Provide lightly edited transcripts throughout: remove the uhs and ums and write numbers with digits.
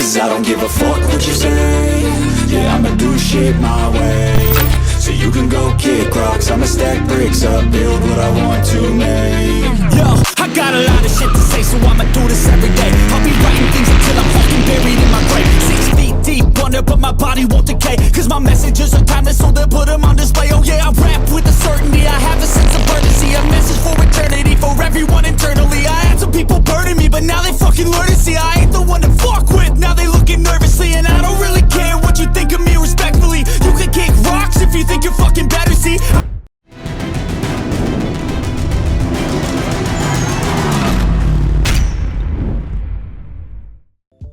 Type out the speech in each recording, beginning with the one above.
'cause I don't give a fuck what you say. Yeah, I'ma do shit my way. So you can go kick rocks, I'ma stack bricks up, build what I want to make. Yo, I got a lot of shit to say, so I'ma do this every day. I'll be writing things until I'm fucking buried in my grave. 6 feet deep under, but my body won't decay, 'cause my messages are timeless, so they'll put them on display. Oh yeah, I rap with a certainty, I have a sense of urgency, a message for eternity, for everyone internally. I had some people burning me, but now they fucking learn to see I ain't the one to fuck with. Now they looking nervously, and I don't really care what you think of me respectfully. You can kick rocks if you think you're fucking better, see.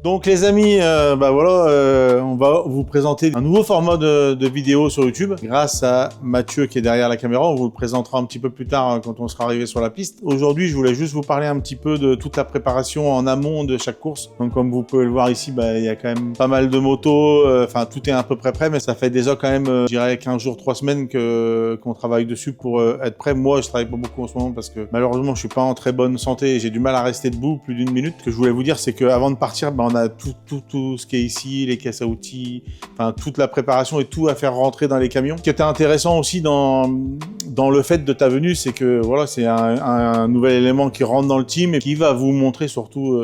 Donc les amis, bah voilà, on va vous présenter un nouveau format de vidéo sur YouTube grâce à Mathieu qui est derrière la caméra. On vous le présentera un petit peu plus tard quand on sera arrivé sur la piste. Aujourd'hui, je voulais juste vous parler un petit peu de toute la préparation en amont de chaque course. Donc comme vous pouvez le voir ici, bah, il y a quand même pas mal de motos, enfin tout est à peu près prêt, mais ça fait déjà quand même, je dirais 15 jours, 3 semaines qu'on travaille dessus pour être prêt. Moi, je travaille pas beaucoup en ce moment parce que malheureusement, je suis pas en très bonne santé et j'ai du mal à rester debout plus d'une minute. Ce que je voulais vous dire, c'est qu'avant de partir, bah, on a tout ce qui est ici, les caisses à outils, enfin toute la préparation et tout à faire rentrer dans les camions. Ce qui était intéressant aussi dans le fait de ta venue, c'est que voilà, c'est un nouvel élément qui rentre dans le team et qui va vous montrer surtout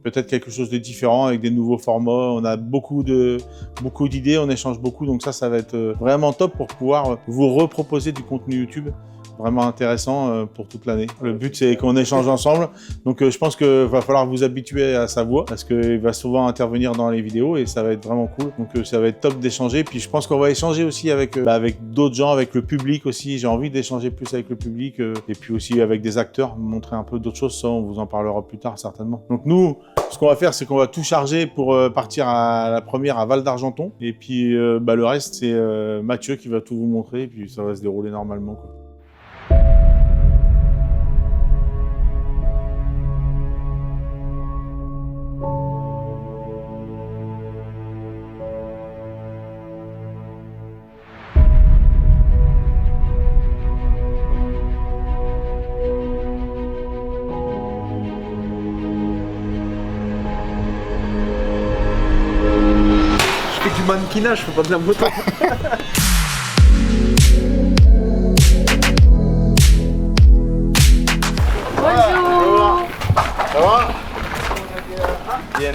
peut-être quelque chose de différent avec des nouveaux formats. On a beaucoup d'idées, on échange beaucoup, donc ça va être vraiment top pour pouvoir vous reproposer du contenu YouTube vraiment intéressant pour toute l'année. Le but, c'est qu'on échange ensemble. Donc, je pense qu'il va falloir vous habituer à sa voix parce qu'il va souvent intervenir dans les vidéos et ça va être vraiment cool. Donc, ça va être top d'échanger. Puis, je pense qu'on va échanger aussi avec d'autres gens, avec le public aussi. J'ai envie d'échanger plus avec le public et puis aussi avec des acteurs, montrer un peu d'autres choses. Ça, on vous en parlera plus tard, certainement. Donc, nous, ce qu'on va faire, c'est qu'on va tout charger pour partir à la première à Val d'Argenton. Et puis, le reste, c'est Mathieu qui va tout vous montrer. Et puis, ça va se dérouler normalement, quoi. Je fais du mannequinage, je fais pas de la moto. Bonjour. Ça va? Bien.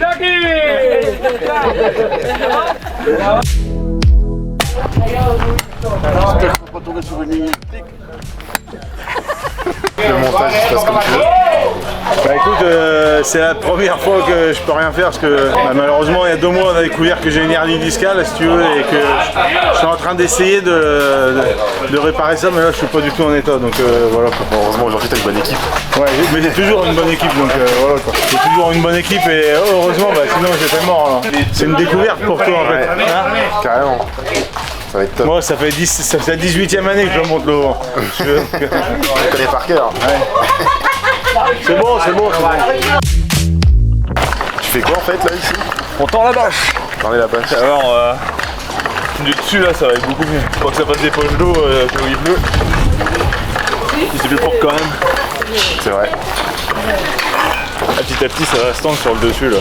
J'espère qu'on va tomber sur une ligne électrique. Le montage se passe comme tu veux. Bah écoute, c'est la première fois que je peux rien faire parce que malheureusement il y a 2 mois on a découvert que j'ai une hernie discale si tu veux et que je suis en train d'essayer de réparer ça, mais là je suis pas du tout en état, donc voilà quoi. Bon, heureusement aujourd'hui t'as une bonne équipe. Ouais, mais j'ai toujours une bonne équipe, donc voilà quoi. J'ai toujours une bonne équipe et heureusement, bah sinon j'étais mort alors. C'est une découverte pour toi en fait. Ouais, Hein, carrément. Ça va être top. moi ça fait la 18e année que je monte le vent. Je connais par cœur. Ouais. C'est bon, c'est bon. Tu fais quoi en fait là ici? On tend la bâche. T'en es la bâche. Alors, du dessus là ça va être beaucoup mieux. Je crois que ça passe des poches d'eau quand il pleut. C'est plus propre quand même. C'est vrai. Petit à petit ça va se tendre sur le dessus là.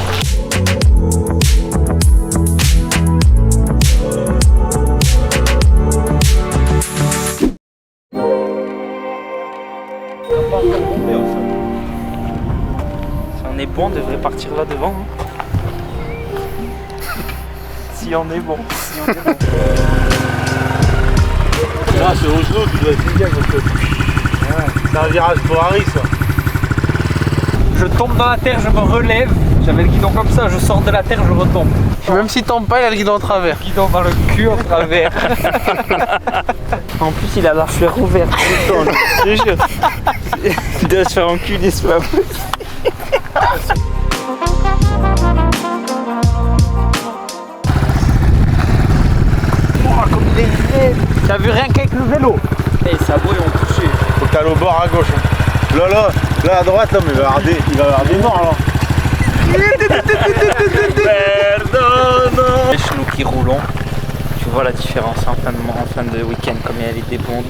Si on est bon, on devrait partir là devant. Hein. Si on est bon. Si on est bon. Là c'est Oslo, tu dois être bien parce que c'est un virage pour Harry ça. Je tombe dans la terre, je me relève. J'avais le guidon comme ça, je sors de la terre, je retombe. Même s'il tombe pas, il a le guidon au travers. Guidon dans le cul au travers. En plus, il a la fleur ouverte. Je te jure. Il doit se faire enculer, c'est pas possible. Oh, comme il est fait. T'as vu rien qu'avec le vélo. Et les sabots ils ont touché. Faut que t'ailles au bord à gauche. Là à droite, là, mais il va y avoir des morts là. Les chenous qui roulent, tu vois la différence en fin de week-end, comme il y avait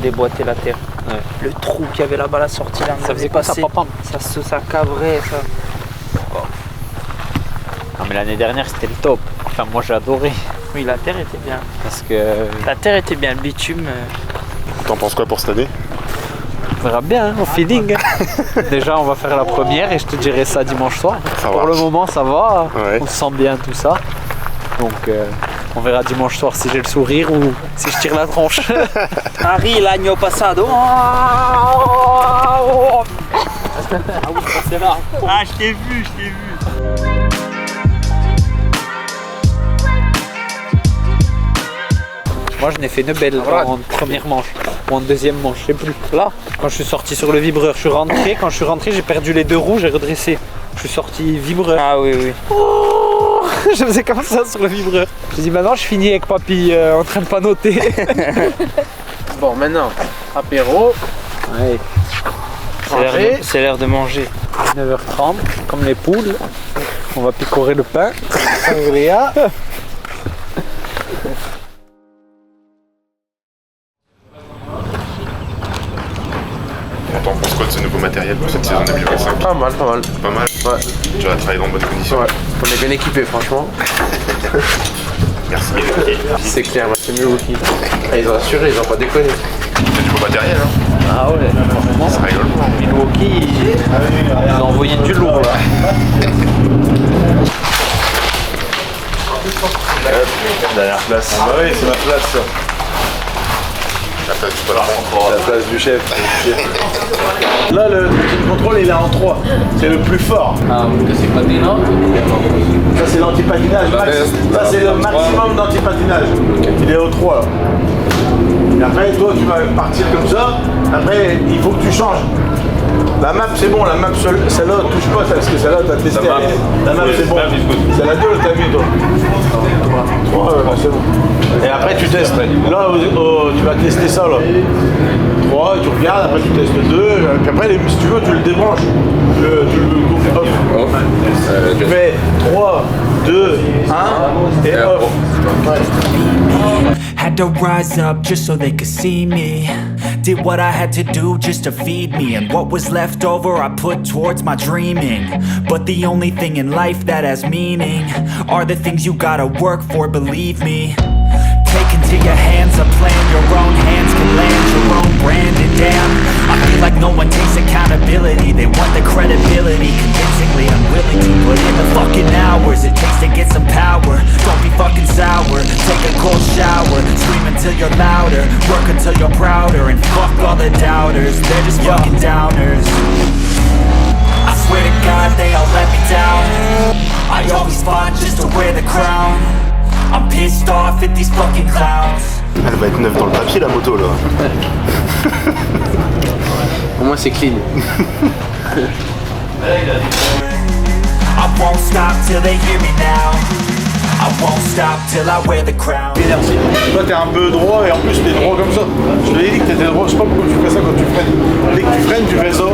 déboîté la terre. Ouais. Le trou qu'il y avait là-bas, la sortie là, ça faisait passer, ça cabrait, ça. Oh. Ah, mais l'année dernière c'était le top. Enfin moi j'ai adoré. Oui, la terre était bien. Parce que La terre était bien, le bitume. T'en penses quoi pour cette année? on verra bien, hein, au feeling. Déjà on va faire la première et je te dirai ça dimanche soir. Ça Pour va. le moment ça va, Ouais. on se sent bien tout ça. Donc on verra dimanche soir si j'ai le sourire ou si je tire la tronche. Harry, l'agneau passado. Ah je t'ai vu. Moi je n'ai fait une belle en première manche ou en deuxième manche, je sais plus. Là, quand je suis sorti sur le vibreur, je suis rentré. Quand je suis rentré, j'ai perdu les 2 roues, j'ai redressé. Je suis sorti vibreur. Ah oui, oui. Oh, je faisais comme ça sur le vibreur. J'ai dit maintenant je finis avec papy en train de pas noter. Bon, maintenant, apéro. Ouais. C'est l'heure de manger. 9h30, comme les poules. On va picorer le pain. Sangria. T'en penses quoi de ce nouveau matériel pour cette saison 2025? Pas mal, pas mal. Pas mal. Ouais. Tu vas travailler dans de bonnes conditions. Ouais. On est bien équipés, franchement. Merci. C'est clair, c'est mieux aussi. Ah, ils ont assuré, ils ont pas déconné. C'est du beau matériel, hein. Ah ouais, franchement. Ça rigole pas. Milwaukee, ils ont envoyé du lourd là. Dernière place. Ah oui, c'est ma place ça. La place du patron. La place du chef. Là, le contrôle il est en 3. C'est le plus fort. Ah, c'est pas des noms. Ça, c'est l'antipatinage max. Ça, c'est le maximum d'antipatinage. Il est au 3 là. Et après, toi, tu vas partir comme ça. Après, il faut que tu changes. La map, c'est bon. La map, celle-là, touche pas parce que celle-là, t'as testé. La map, c'est bon. C'est la 2, t'as vu, toi. 3, c'est bon. Et après, tu testes. Là, tu vas tester ça, là. 3, tu regardes, après tu testes 2, puis après, si tu veux, tu le débranches. Tu le coupes off. Tu fais 3, 2, 1 et off. Had to rise up just so they could see me. Did what I had to do just to feed me. And what was left over I put towards my dreaming. But the only thing in life that has meaning are the things you gotta work for, believe me. Take into your hands a plan, your own hands can land your own brand. And damn, I feel like no one takes accountability. They want the credibility, convincingly unwilling to put in the fucking hours it takes to get some power. Don't be fucking sour, take a cold shower. Scream until you're louder, work until you're prouder. And fuck all the doubters, they're just fucking downers. I swear to God they all let me down. I always fought just to wear the crown. I'm pissed off at these fucking clowns. Elle va être neuve dans le papier, la moto, là. Au moins, c'est clean. I won't stop till they hear me now. I won't stop till I wear the crown. Merci. Toi, t'es un peu droit et en plus, t'es droit comme ça. Je te l'ai dit que t'étais droit. Je sais pas pourquoi tu fais ça quand tu freines. Dès que tu freines, tu fais ça.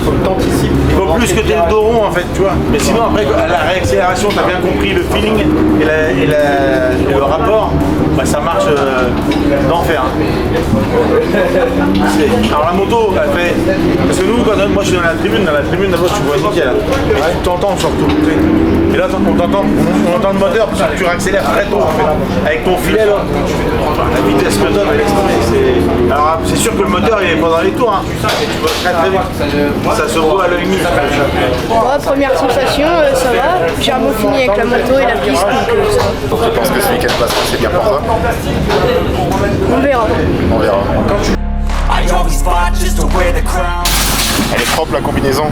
Faut que t'anticipes. Il faut plus que t'aies le dos rond en fait, tu vois. Mais sinon, après, à la réaccélération, t'as bien compris le feeling et le rapport. Bah, ça marche d'enfer. Alors la moto, elle fait. Parce que nous, moi je suis dans la tribune d'abord tu vois nickel. Et tu t'entends surtout. Et là, on entend le moteur parce que tu réaccélères très tôt en fait. Avec ton filet là, la vitesse que donne, elle est extrêmée. Alors c'est sûr que le moteur il est pas dans les tours, hein. Tu vas très très vite. Ça se voit à l'œil nu. Moi, première sensation, ça va. J'ai un bon fini avec la moto et la piste, donc ça va. Je pense que ce week-end passera, c'est bien pour toi. On verra. On verra. I always fought just to wear the crown. Elle est propre, la combinaison.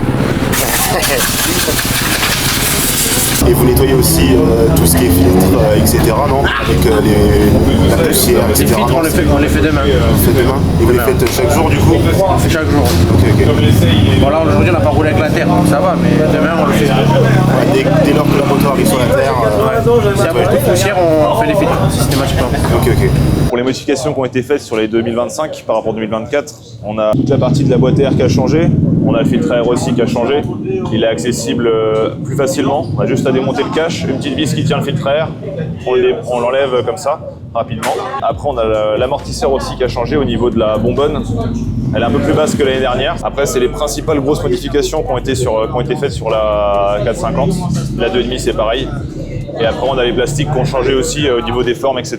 Et vous nettoyez aussi tout ce qui est filtre, etc. non? Avec la poussière, etc. Les filtres, on les fait demain. Vous faites demain? Et vous les faites chaque jour du coup? On fait chaque jour. Ok. Bon, là, aujourd'hui, on n'a pas roulé avec la terre, donc ça va, mais demain, on le fait. Ouais, dès lors que la moto arrive sur la terre, C'est un peu de poussière, on fait les filtres systématiquement. Ok. Pour les modifications qui ont été faites sur les 2025 par rapport à 2024, on a toute la partie de la boîte à air qui a changé, on a le filtre à air aussi qui a changé, il est accessible plus facilement, on a juste à démonter le cache, une petite vis qui tient le filtre à air, on l'enlève comme ça, rapidement. Après on a l'amortisseur aussi qui a changé au niveau de la bonbonne, elle est un peu plus basse que l'année dernière. Après c'est les principales grosses modifications qui ont été faites sur la 450, la 2.5 c'est pareil. Et après, on a les plastiques qui ont changé aussi au niveau des formes, etc.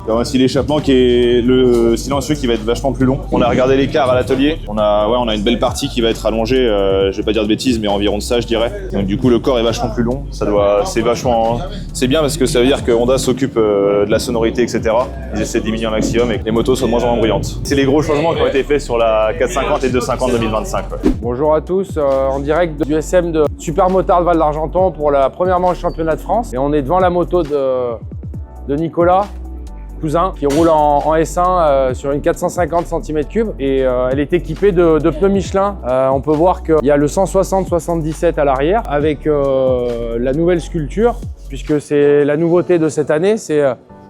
Il y a aussi l'échappement qui est le silencieux qui va être vachement plus long. On a regardé l'écart à l'atelier. On a une belle partie qui va être allongée, je vais pas dire de bêtises, mais environ de ça, je dirais. Donc du coup, le corps est vachement plus long. C'est bien parce que ça veut dire que Honda s'occupe de la sonorité, etc. Ils essaient de diminuer un maximum et que les motos soient de moins en moins bruyantes. C'est les gros changements qui ont été faits sur la 450 et 250 2025. Ouais. Bonjour à tous, en direct du SM de Super Motard Val d'Argenton pour la première manche championnat de France. Et on est devant la moto de Nicolas, cousin, qui roule en S1 sur une 450 cm3 et elle est équipée de pneus Michelin. On peut voir qu'il y a le 160-77 à l'arrière avec la nouvelle sculpture, puisque c'est la nouveauté de cette année, c'est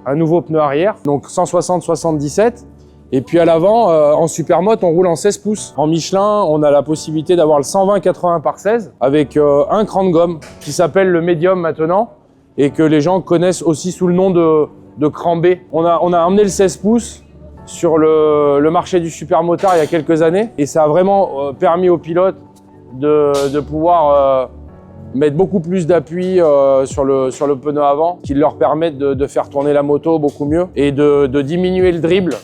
un nouveau pneu arrière, donc 160-77. Et puis à l'avant, en Supermoto, on roule en 16 pouces. En Michelin, on a la possibilité d'avoir le 120-80 par 16 avec un cran de gomme qui s'appelle le Medium maintenant et que les gens connaissent aussi sous le nom de cran B. On a emmené le 16 pouces sur le marché du Supermotard il y a quelques années et ça a vraiment permis aux pilotes de pouvoir mettre beaucoup plus d'appui sur le pneu avant qui leur permettent de faire tourner la moto beaucoup mieux et de diminuer le dribble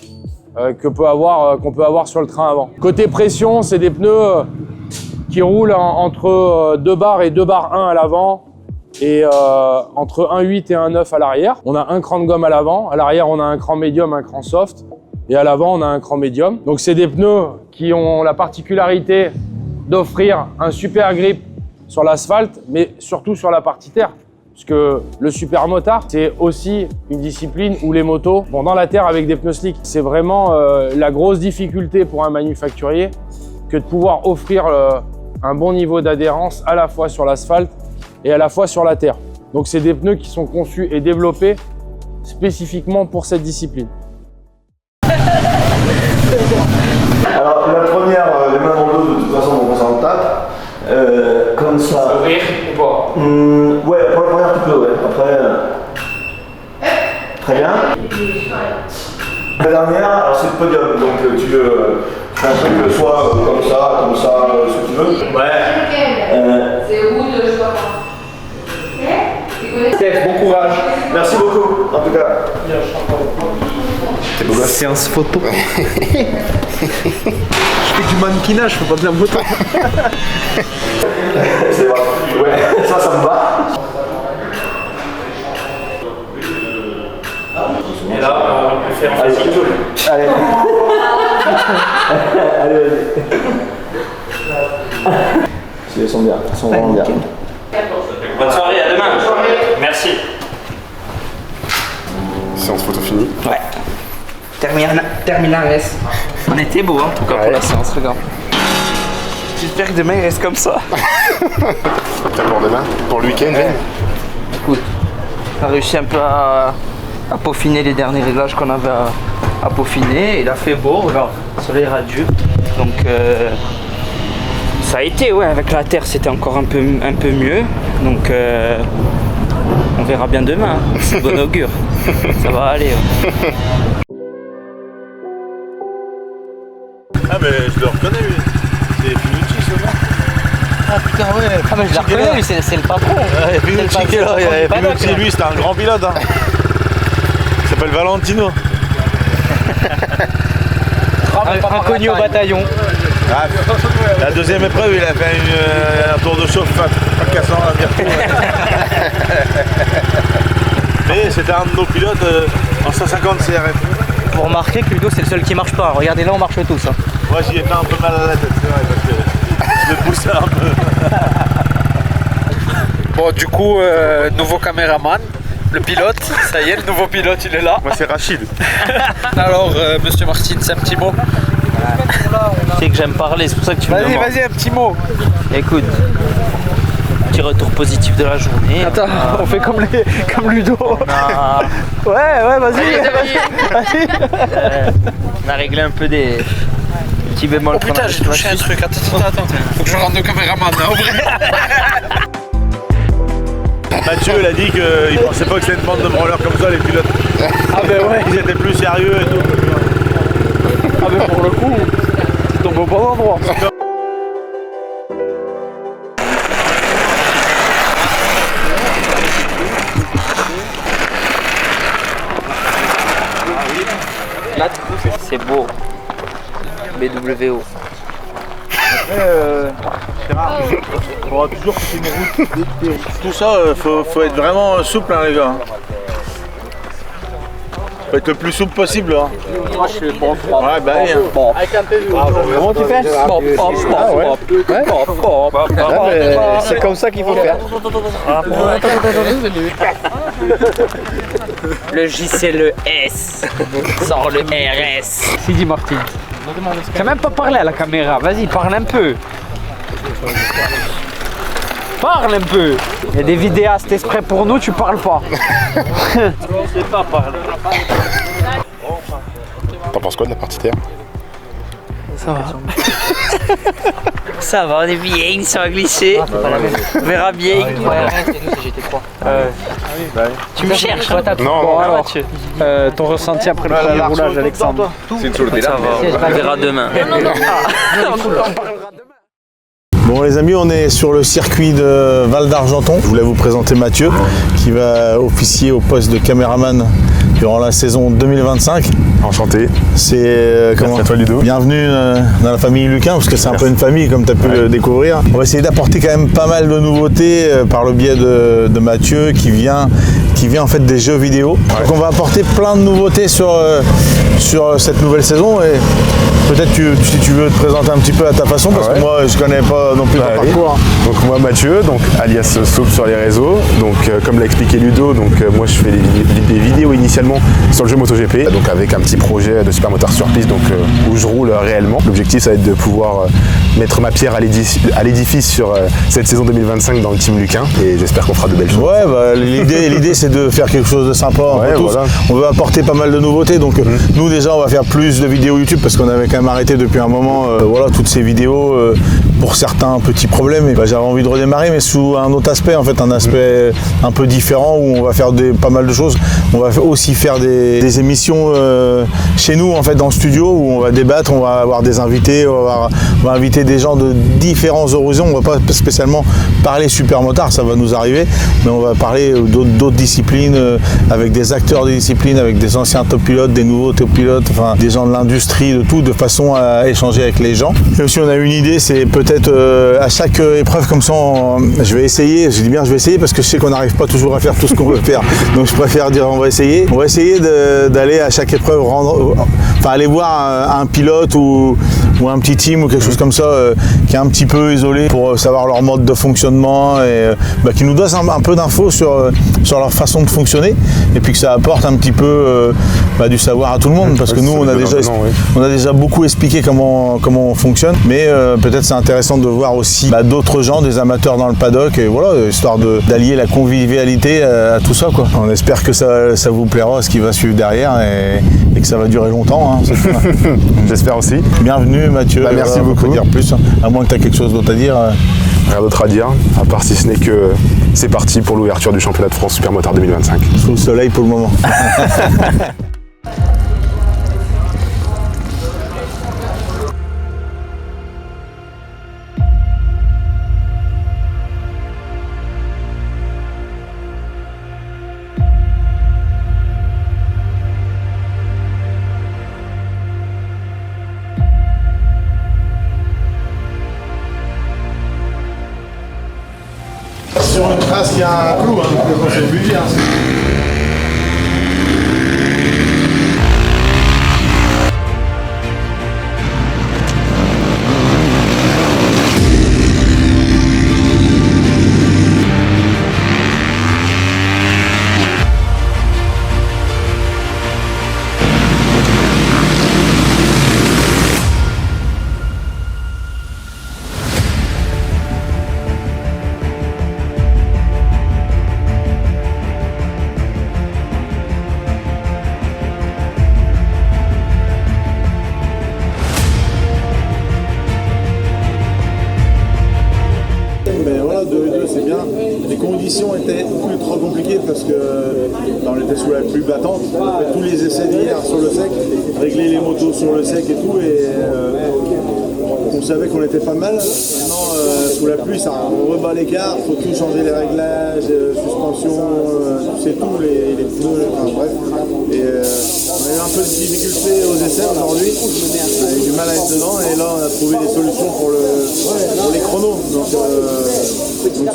qu'on peut avoir sur le train avant. Côté pression, c'est des pneus qui roulent entre 2 bars et 2 bars 1 à l'avant et entre 1.8 et 1.9 à l'arrière. On a un cran de gomme à l'avant, à l'arrière on a un cran médium, un cran soft et à l'avant on a un cran médium. Donc c'est des pneus qui ont la particularité d'offrir un super grip sur l'asphalte mais surtout sur la partie terre. Parce que le Supermotard, c'est aussi une discipline où les motos vont dans la terre avec des pneus slick. C'est vraiment la grosse difficulté pour un manufacturier que de pouvoir offrir un bon niveau d'adhérence à la fois sur l'asphalte et à la fois sur la terre. Donc c'est des pneus qui sont conçus et développés spécifiquement pour cette discipline. Alors la première, les mains dans le dos, de toute façon on s'en tape. Comme ça. Ouvrir ou pas? Ouais, pour la première tu peux, ouais. Après. Très bien. La dernière, alors c'est le podium, donc tu fais un truc soit comme ça, ce que tu veux. Ouais. C'est où le choix? Steph, bon courage. Merci beaucoup, en tout cas. Séance photo. Je fais du mannequinage, je fais pas de la moto. C'est vrai. Ouais, ça me va. Et là, on peut faire un petit tour. Allez. Allez, vas-y. Elles sont bien, elles sont vraiment bien. Bonne soirée, à demain. Merci. Séance photo finie. Ouais. Terminal S. On était beau en tout cas pour la séance, regarde. J'espère que demain il reste comme ça. T'as pour demain? Pour le week-end? Écoute, on a réussi un peu à peaufiner les derniers réglages qu'on avait à peaufiner. Il a fait beau, regarde, soleil radieux. Donc ça a été, ouais, avec la terre c'était encore un peu mieux. Donc on verra bien demain, hein. C'est bon augure. Ça va aller. Ouais. Ah mais je le reconnais lui, c'est Finucci ce nom. Ah putain ouais. Ah mais je le reconnais lui, c'est le patron. Ouais, Finucci qui est là, Finucci lui c'était un grand pilote. Hein. Il s'appelle Valentino. Inconnu au bataillon. Ah, la deuxième épreuve il a fait un tour de chauffe pas cassant à Virtu. Mais c'était un de nos pilotes en 150 CRF. Vous remarquez que Ludo c'est le seul qui marche pas. Regardez là on marche tous. Hein. Moi j'y étais un peu mal à la tête, c'est vrai, parce que je le poussais un peu. Bon, du coup, nouveau caméraman, le pilote, ça y est, le nouveau pilote il est là. Moi c'est Rachid. Alors, monsieur Martin, c'est un petit mot. Tu sais que j'aime parler, c'est pour ça que tu me demandes. Vas-y, un petit mot. Écoute, petit retour positif de la journée. Attends, on fait comme Ludo. Ouais, vas-y. On a réglé un peu des petits bémols. Oh putain, j'ai touché un truc. Attends. Faut que je rentre de caméraman là, en vrai. Mathieu, il a dit qu'il pensait pas que c'était une bande de branleurs comme ça, les pilotes. Ah ben ouais. Ils étaient plus sérieux et tout. Ah ben pour le coup, tu tombes au bon endroit. Là, c'est beau. BWO. C'est rare. Il faudra toujours que c'est une route. Tout ça, faut être vraiment souple, hein, les gars. Faut être le plus souple possible. Hein. Moi je suis bon. Ouais, bah oui. Bon. Avec un peu vu. Comment tu fais? C'est comme ça qu'il faut faire. Le J c'est le S. Sort le RS. Sidi Martin. T'as même pas parlé à la caméra. Vas-y, parle un peu. Parle un peu. Il y a des vidéastes exprès pour nous, tu parles pas. Je sais pas parler. T'en penses quoi de la partie terre? Ça va. Ça va, on est bien, ça va glisser. On verra bien. Tu me cherches? Non, alors, ton ressenti après le premier roulage, Alexandre? Ça va, on verra demain. Bon les amis, on est sur le circuit de Val d'Argenton. Je voulais vous présenter Mathieu qui va officier au poste de caméraman durant la saison 2025. Enchanté. C'est Merci à toi, Ludo. Bienvenue dans la famille Luquin, parce que c'est un peu une famille comme tu as pu le découvrir. On va essayer d'apporter quand même pas mal de nouveautés par le biais de Mathieu qui vient en fait des jeux vidéo. Donc on va apporter plein de nouveautés sur cette nouvelle saison et peut-être si tu veux te présenter un petit peu à ta façon parce que moi je connais pas non plus ton parcours. Donc moi Mathieu, donc alias Soup sur les réseaux. Donc comme l'a expliqué Ludo, donc moi je fais des vidéos initialement sur le jeu MotoGP, donc avec un petit projet de supermotard sur piste, donc où je roule réellement. L'objectif ça va être de pouvoir mettre ma pierre à l'édifice sur cette saison 2025 dans le team Luquin et j'espère qu'on fera de belles choses. Ouais, bah, l'idée c'est de faire quelque chose de sympa. Voilà. On veut apporter pas mal de nouveautés. Donc nous déjà on va faire plus de vidéos YouTube parce qu'on avait quand même arrêté depuis un moment toutes ces vidéos pour certains petits problèmes. Et j'avais envie de redémarrer mais sous un autre aspect, en fait un aspect un peu différent où on va faire pas mal de choses. On va aussi faire des émissions chez nous en fait dans le studio où on va débattre, on va avoir des invités, on va inviter des gens de différents horizons. On va pas spécialement parler supermotard, ça va nous arriver, mais on va parler d'autres disciplines avec des acteurs des disciplines, avec des anciens top pilotes, des nouveaux top pilotes, enfin des gens de l'industrie, de tout, de façon à échanger avec les gens. Et aussi on a une idée, c'est peut-être à chaque épreuve comme ça, je vais essayer, je dis bien je vais essayer parce que je sais qu'on n'arrive pas toujours à faire tout ce qu'on veut faire, donc je préfère dire on va essayer d'aller à chaque épreuve aller voir un pilote ou un petit team ou quelque chose comme ça qui est un petit peu isolé pour savoir leur mode de fonctionnement et qui nous donne un peu d'infos sur leur façon de fonctionner et puis que ça apporte un petit peu du savoir à tout le monde parce que nous on a déjà beaucoup expliqué comment on fonctionne, mais peut-être c'est intéressant de voir aussi d'autres gens, des amateurs dans le paddock et voilà, histoire d'allier la convivialité à tout ça quoi. On espère que ça vous plaira ce qui va suivre derrière et que ça va durer longtemps. Hein, j'espère aussi. Bienvenue Mathieu. Merci beaucoup. On peut dire plus, à moins que tu aies quelque chose d'autre à dire. Rien d'autre à dire, à part si ce n'est que c'est parti pour l'ouverture du championnat de France Supermotard 2025. Sous le soleil pour le moment. Sur une trace, il y a un clou, c'est obligé. 2, c'est bien. Les conditions étaient ultra compliquées parce que on était sous la pluie battante. On a fait tous les essais d'hier sur le sec, régler les motos sur le sec et tout. Et on savait qu'on était pas mal. Maintenant, sous la pluie, ça rebat l'écart. Il faut tout changer, les réglages, suspension, c'est tout, les pneus, enfin bref. Et on a eu un peu de difficulté aux essais aujourd'hui. On a eu du mal à être dedans et là, on a trouvé des solutions pour les chronos. Donc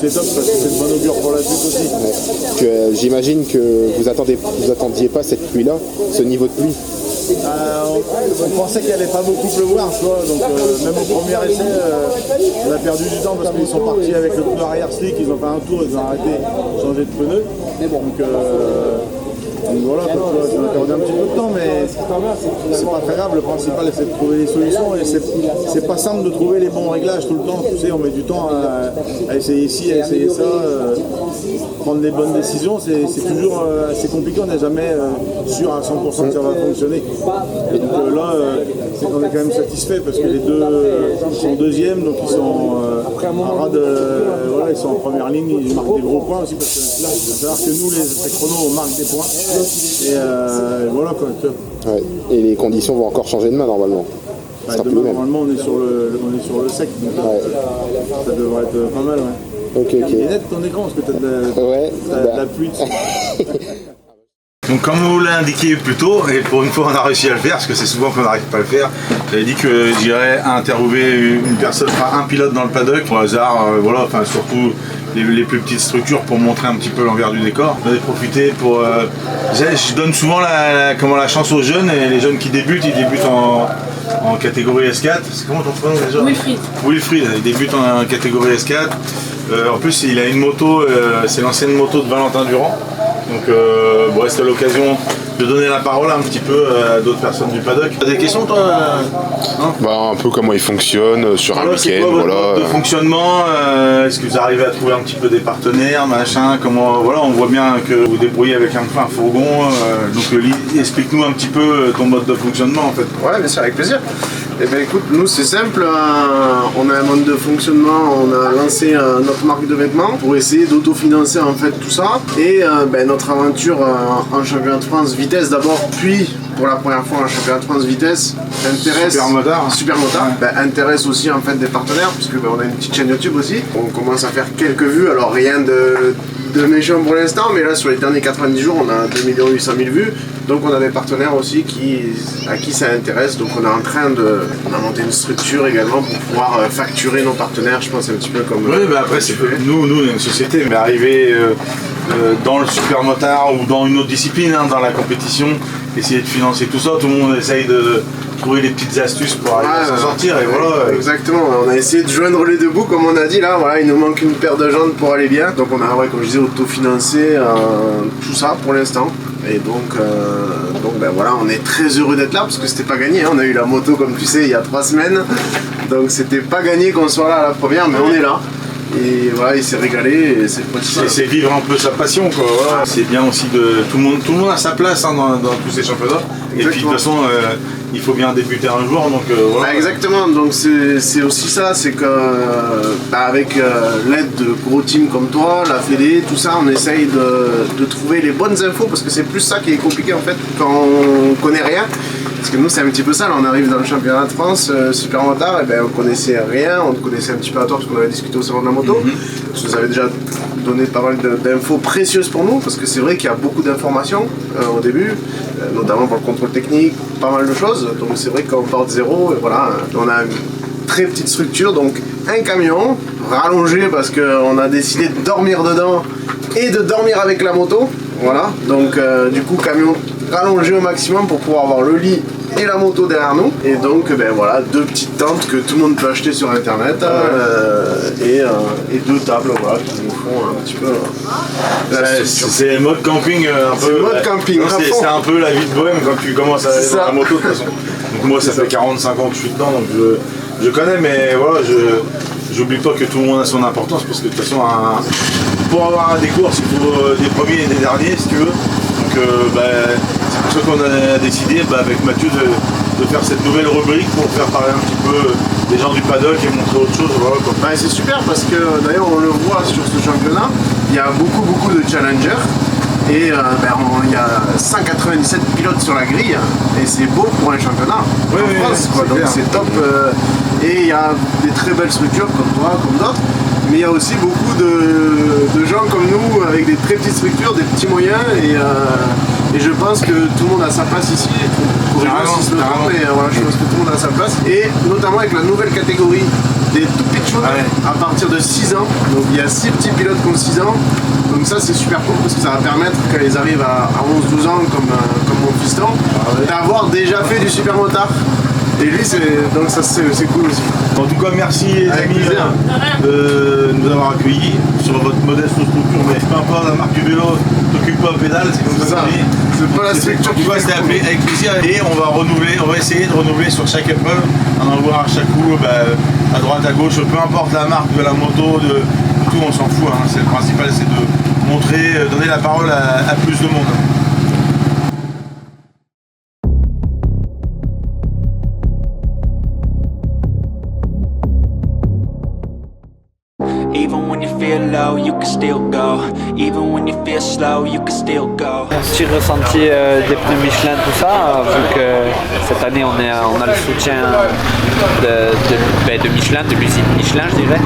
c'est top parce que c'est de bon augure pour la suite aussi. J'imagine que vous attendiez pas cette pluie-là, ce niveau de pluie. On pensait qu'il n'allait pas beaucoup pleuvoir, tu vois, donc même au premier essai, on a perdu du temps parce qu'ils sont partis avec le pneu arrière slick, ils ont fait un tour, ils ont arrêté de changer de pneu. Donc voilà, on a perdu un petit peu de temps, mais c'est pas très grave. Le principal, c'est de trouver des solutions et c'est pas simple de trouver les bons réglages tout le temps. Tu sais, on met du temps à essayer ci, à essayer ça, prendre les bonnes décisions. C'est toujours assez compliqué. On n'est jamais sûr à 100% que ça va fonctionner. Et donc là, c'est qu'on est quand même satisfait parce que les deux sont deuxièmes, donc ils sont en rade, voilà, ils sont en première ligne. Ils marquent des gros points aussi parce que là, il faut savoir que nous, les chronos, on marque des points. Et voilà quoi. Ouais. Et les conditions vont encore changer demain normalement. Demain, normalement on est sur le sec, donc ça devrait être pas mal. Ouais. Ok. Il est net ton écran parce que t'as de la pluie dessus. Donc comme vous l'avez indiqué plus tôt, et pour une fois on a réussi à le faire, parce que c'est souvent qu'on n'arrive pas à le faire, j'avais dit que j'irais interviewer une personne, enfin un pilote dans le paddock, au hasard, voilà, enfin surtout les plus petites structures pour montrer un petit peu l'envers du décor. J'en ai profité pour... je donne souvent la chance aux jeunes, et les jeunes qui débutent, ils débutent en catégorie S4. C'est comment ton prénom déjà ? Wilfried. Wilfried, il débute en catégorie S4. En plus il a une moto, c'est l'ancienne moto de Valentin Durand. Donc c'était l'occasion de donner la parole un petit peu à d'autres personnes du paddock. T'as des questions toi Un peu comment il fonctionne sur un c'est week-end. quoi votre mode de fonctionnement est-ce que vous arrivez à trouver un petit peu des partenaires, machin, comment, voilà, on voit bien que vous débrouillez avec un fourgon, donc explique-nous un petit peu ton mode de fonctionnement en fait. Ouais, bien sûr, avec plaisir. Eh bien écoute, nous c'est simple, on a un mode de fonctionnement, on a lancé notre marque de vêtements pour essayer d'autofinancer en fait tout ça. Et notre aventure en championnat de France vitesse d'abord, puis pour la première fois en championnat de France vitesse, intéresse Supermotard, intéresse aussi en fait des partenaires, puisque on a une petite chaîne YouTube aussi. On commence à faire quelques vues, alors rien de méchant pour l'instant, mais là sur les derniers 90 jours on a 2 800 000 vues. Donc on a des partenaires aussi à qui ça intéresse, donc on est en train on a monté une structure également pour pouvoir facturer nos partenaires, je pense un petit peu comme... Oui, après c'est nous on est une société, mais arriver dans le Supermotard ou dans une autre discipline, dans la compétition, essayer de financer tout ça, tout le monde essaye de trouver des petites astuces pour arriver à s'en sortir, et voilà. Exactement, on a essayé de joindre les deux bouts comme on a dit là, voilà, il nous manque une paire de jambes pour aller bien, donc on a, comme je disais, autofinancé tout ça pour l'instant. Et donc voilà, on est très heureux d'être là parce que c'était pas gagné, hein. On a eu la moto comme tu sais il y a 3 semaines, donc c'était pas gagné qu'on soit là à la première, mais on est là. Et voilà, il s'est régalé et c'est vivre un peu sa passion quoi, voilà. C'est bien aussi de tout le monde a sa place dans tous ces championnats. Exactement. Et puis de toute façon il faut bien débuter un jour, donc voilà. Exactement, donc c'est aussi ça, c'est que avec l'aide de gros teams comme toi, la Fédé, tout ça, on essaye de trouver les bonnes infos, parce que c'est plus ça qui est compliqué en fait quand on connaît rien. Parce que nous c'est un petit peu ça, là on arrive dans le championnat de France, Supermotard, et on connaissait rien, on connaissait un petit peu à tort parce qu'on avait discuté au salon de la moto. Parce que vous avez déjà donné pas mal d'infos précieuses pour nous, parce que c'est vrai qu'il y a beaucoup d'informations au début, notamment pour le contrôle technique, pas mal de choses. Donc c'est vrai que quand on part de zéro, voilà, on a une très petite structure, donc un camion rallongé parce qu'on a décidé de dormir dedans et de dormir avec la moto. Voilà, donc du coup camion rallongé au maximum pour pouvoir avoir le lit et la moto derrière nous. Et donc voilà, 2 petites tentes que tout le monde peut acheter sur internet, et 2 tables, voilà, qui nous font un petit peu c'est le mode camping un peu. Mode camping, c'est un peu la vie de bohème quand tu commences à aller dans la moto de toute façon. Donc moi ça fait 45 ans que je suis dedans, donc je connais, mais voilà, j'oublie pas que tout le monde a son importance, parce que de toute façon pour avoir des courses il faut des premiers et des derniers si tu veux. Donc c'est pour ça qu'on a décidé avec Mathieu de faire cette nouvelle rubrique pour faire parler un petit peu des gens du paddock et montrer autre chose. Voilà, quoi. Bah, c'est super parce que d'ailleurs on le voit sur ce championnat, il y a beaucoup de challengers et il y a 197 pilotes sur la grille et c'est beau pour un championnat en France, quoi. Donc c'est top et il y a des très belles structures comme toi, comme d'autres. Mais il y a aussi beaucoup de gens comme nous avec des très petites structures, des petits moyens et je pense que tout le monde a sa place ici. Pour si je me trompe, mais voilà, je pense que tout le monde a sa place. Et notamment avec la nouvelle catégorie des tout pitchouns à partir de 6 ans. Donc il y a 6 petits pilotes qui ont 6 ans. Donc ça c'est super cool parce que ça va permettre quand ils arrivent à 11-12 ans comme mon fiston, d'avoir déjà fait du super motard. Et lui, donc ça c'est cool aussi. En tout cas, merci les amis de nous avoir accueillis sur votre modeste structure. Mais peu importe la marque du vélo, t'occupe pas au pédale, c'est comme ça. C'est pas la structure. Tu vois, c'était appelé avec plaisir. Et on va essayer de renouveler sur chaque épreuve, en avoir à chaque coup, à droite, à gauche, peu importe la marque de la moto, de tout, on s'en fout. Hein. C'est le principal, c'est de montrer, donner la parole à plus de monde. Even when you feel low, you can still go. Even when you feel slow, you can still go. Petit ressenti des pneus Michelin, tout ça, vu que cette année on a le soutien de Michelin, de l'usine Michelin, je dirais.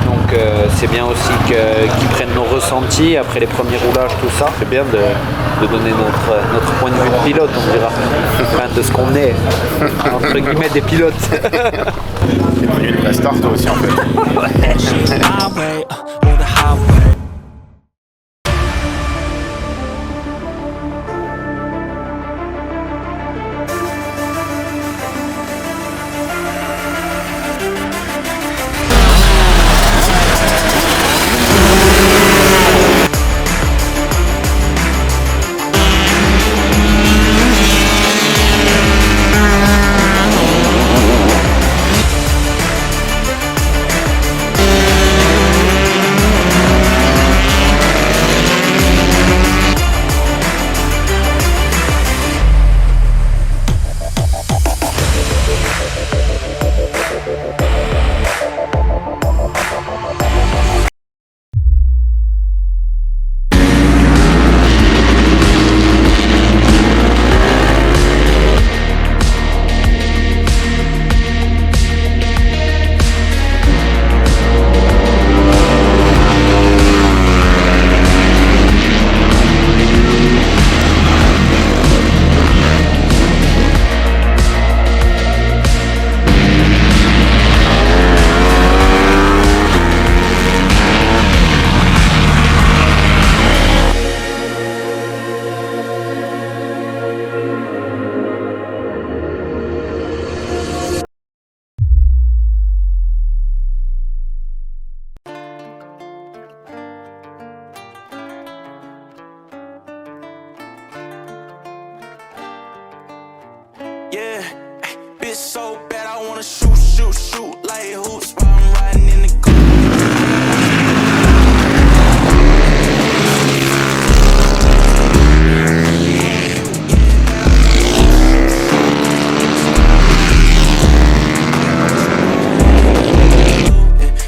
Donc c'est bien aussi qu'ils prennent nos ressentis après les premiers roulages, tout ça. C'est bien de donner notre point de vue de pilote, on dira. Enfin, de ce qu'on est, entre guillemets, des pilotes. T'es devenu une vraie star toi aussi en fait. Yeah, bitch so bad I wanna shoot like hoops while I'm riding in the coupe.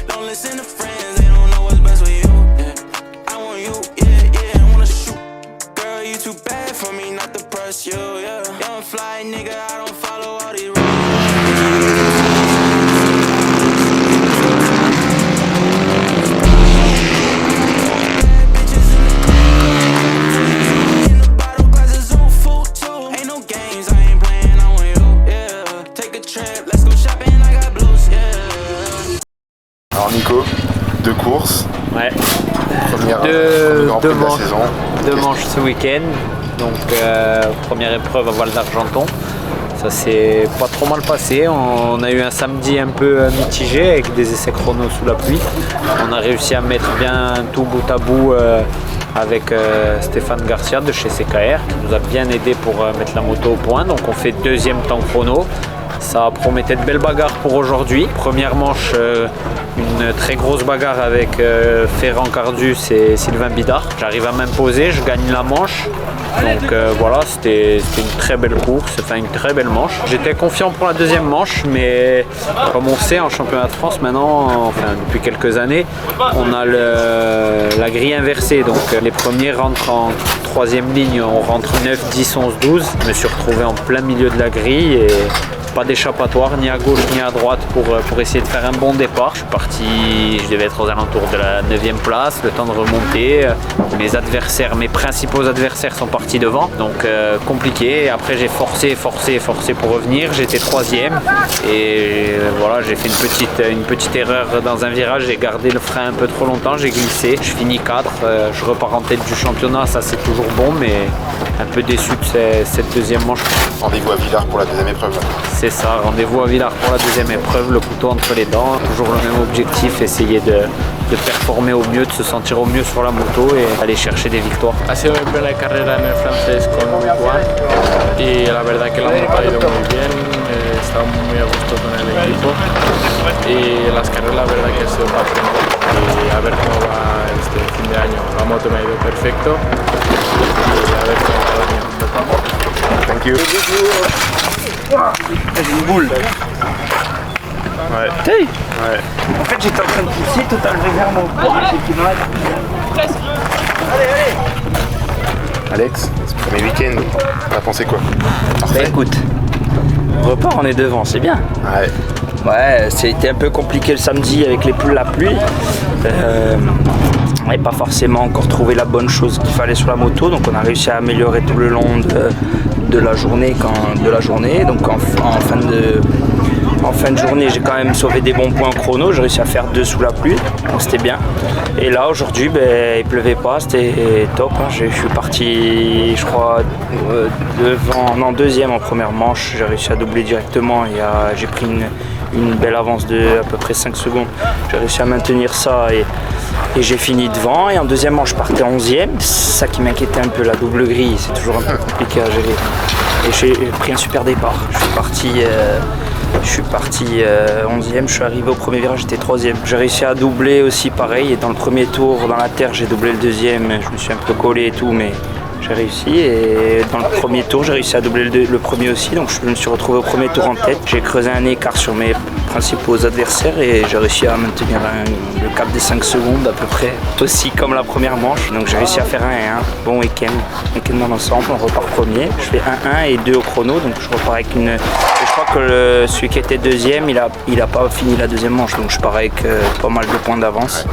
Don't listen to friends, they don't know what's best for you. I want you, yeah, I wanna shoot. Girl, you too bad for me not to press you, yeah. Young fly nigga, I don't follow all these rules. Alors Nico, 2 courses. Ouais. Première Deux de la manches, saison. 2 manches ce week-end. Donc première épreuve à Val d'Argenton. Ça s'est pas trop mal passé. On a eu un samedi un peu mitigé avec des essais chrono sous la pluie. On a réussi à mettre bien tout bout à bout avec Stéphane Garcia de chez CKR qui nous a bien aidé pour mettre la moto au point. Donc on fait 2e temps chrono. Ça promettait de belles bagarres pour aujourd'hui. Première manche, une très grosse bagarre avec Ferran Cardus et Sylvain Bidard. J'arrive à m'imposer, je gagne la manche. Donc voilà, c'était une très belle course, enfin une très belle manche. J'étais confiant pour la deuxième manche, mais comme on sait en championnat de France maintenant, enfin depuis quelques années, on a la grille inversée. Donc les premiers rentrent en troisième ligne, on rentre 9, 10, 11, 12. Je me suis retrouvé en plein milieu de la grille et pas d'échappatoire ni à gauche ni à droite pour essayer de faire un bon départ. Je suis parti, je devais être aux alentours de la 9e place, le temps de remonter. Mes principaux adversaires sont partis devant, donc compliqué. Après j'ai forcé pour revenir, j'étais 3e et voilà, j'ai fait une petite erreur dans un virage, j'ai gardé le frein un peu trop longtemps, j'ai glissé, je finis 4, je repars en tête du championnat, ça c'est toujours bon, mais un peu déçu de cette deuxième manche. Rendez-vous à Villars pour la deuxième épreuve. C'est ça, rendez-vous à Villars pour la deuxième épreuve, le couteau entre les dents, toujours le même objectif, essayer de performer au mieux, de se sentir au mieux sur la moto et aller chercher des victoires. Ha sido mi primera carrera en el francés con Juan y la verdad que la moto ha ido muy bien, estaba muy a gusto con el equipo y las carreras la verdad que ha sido para aprender y a ver cómo va este fin de año. La moto me ha ido perfecto y a ver cómo va el año. Thank you. C'est une boule. Ouais. Hey. Ouais. En fait, j'étais en train de pousser, tout arrivé vers mon Alex, ce premier week-end, t'as pensé quoi? Bah écoute, repart on est devant, c'est bien. Ouais. Ouais, c'était un peu compliqué le samedi avec la pluie. On n'avait pas forcément encore trouvé la bonne chose qu'il fallait sur la moto, donc on a réussi à améliorer tout le long de la journée. Donc en fin de journée, j'ai quand même sauvé des bons points chrono, j'ai réussi à faire 2 sous la pluie, donc c'était bien. Et là aujourd'hui, il pleuvait pas, c'était top. Hein. Je suis parti, je crois, deuxième en première manche, j'ai réussi à doubler directement et j'ai pris une belle avance de à peu près 5 secondes. J'ai réussi à maintenir ça et j'ai fini devant. Et en deuxième manche, je partais 11e. C'est ça qui m'inquiétait un peu, la double grille, c'est toujours un peu compliqué à gérer. Et j'ai pris un super départ. Je suis parti 11e, je suis arrivé au premier virage, j'étais 3e. J'ai réussi à doubler aussi pareil, et dans le premier tour, dans la terre, j'ai doublé le deuxième, je me suis un peu collé et tout, mais j'ai réussi. Et dans le premier tour, j'ai réussi à doubler le premier aussi, donc je me suis retrouvé au premier tour en tête. J'ai creusé un écart sur mes principaux adversaires et j'ai réussi à maintenir le cap des 5 secondes à peu près, aussi comme la première manche. Donc j'ai réussi à faire un 1-1, bon week-end dans l'ensemble, on repart premier. Je fais 1-1 et 2 au chrono, donc je repars avec une... Je crois que celui qui était deuxième, il a pas fini la deuxième manche, donc je pars avec pas mal de points d'avance.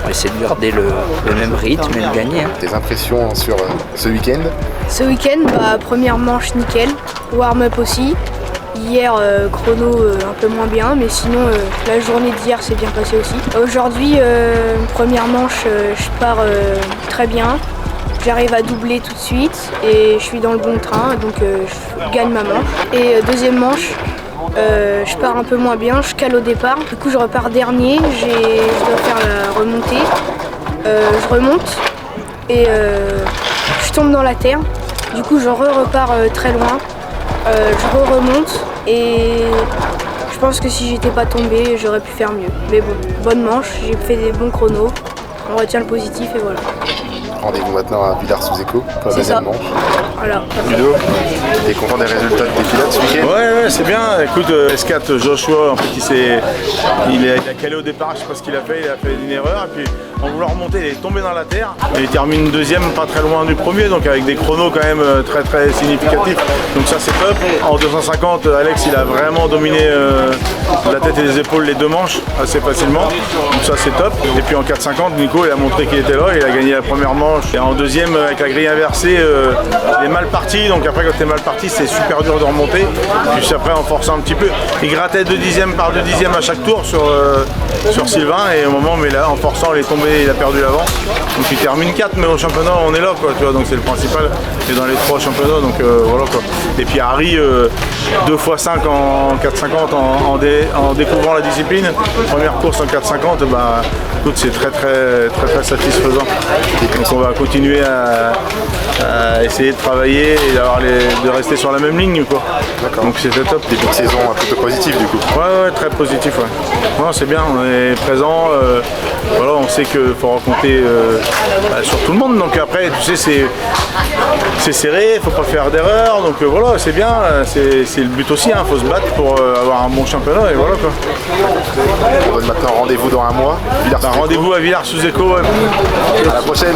On va essayer de garder le même rythme et de gagner. Hein. Tes impressions sur ce week-end? Ce week-end, première manche nickel, warm-up aussi. Hier, chrono un peu moins bien, mais sinon la journée d'hier s'est bien passée aussi. Aujourd'hui, première manche, je pars très bien. J'arrive à doubler tout de suite et je suis dans le bon train, donc je gagne ma manche. Et deuxième manche, je pars un peu moins bien, je cale au départ. Du coup, je repars dernier, je dois faire la remontée. Je remonte et je tombe dans la terre. Du coup, je repars très loin. Je remonte et je pense que si j'étais pas tombée, j'aurais pu faire mieux. Mais bon, bonne manche, j'ai fait des bons chronos. On retient le positif et voilà. Rendez-vous maintenant à Villars-sous-Écho pour la deuxième manche. Voilà. Ludo, t'es content des résultats de tes pilotes ce week-end? Ouais, c'est bien. Écoute, S4 Joshua, en fait, il a calé au départ, je sais pas ce qu'il a fait une erreur. Et puis, en voulant remonter, il est tombé dans la terre. Et il termine deuxième, pas très loin du premier, donc avec des chronos quand même très très significatifs. Donc ça, c'est top. En 250, Alex, il a vraiment dominé la tête et les épaules les deux manches assez facilement. Donc ça, c'est top. Et puis en 450, Nico, il a montré qu'il était là. Il a gagné la première manche. Et en deuxième, avec la grille inversée, il est mal parti. Donc après, quand t'es mal parti, c'est super dur de remonter. Puis après, en forçant un petit peu, il grattait 2 dixièmes par 2 dixièmes à chaque tour sur Sylvain. Et au moment, mais là, en forçant, il est tombé, il a perdu l'avant. Donc il termine 4, mais au championnat, on est là, quoi. Tu vois, donc c'est le principal. Et dans les 3 championnats, donc voilà, quoi. Et puis Harry, 2 x 5 en 450 en découvrant la discipline. Première course en 450, écoute, c'est très satisfaisant. Donc on va continuer à essayer de travailler et de rester sur la même ligne, quoi. Donc c'était top. Début de saison plutôt positif du coup. Ouais, très positif. Ouais. Non, c'est bien, on est présent. Voilà, on sait qu'il faudra compter sur tout le monde. Donc après, tu sais, c'est serré, il faut pas faire d'erreur. Donc voilà, c'est bien. C'est le but aussi. Il faut se battre pour avoir un bon championnat et voilà quoi. On donne maintenant rendez-vous dans un mois. Rendez-vous à Villars-sous-Écaux. À la prochaine.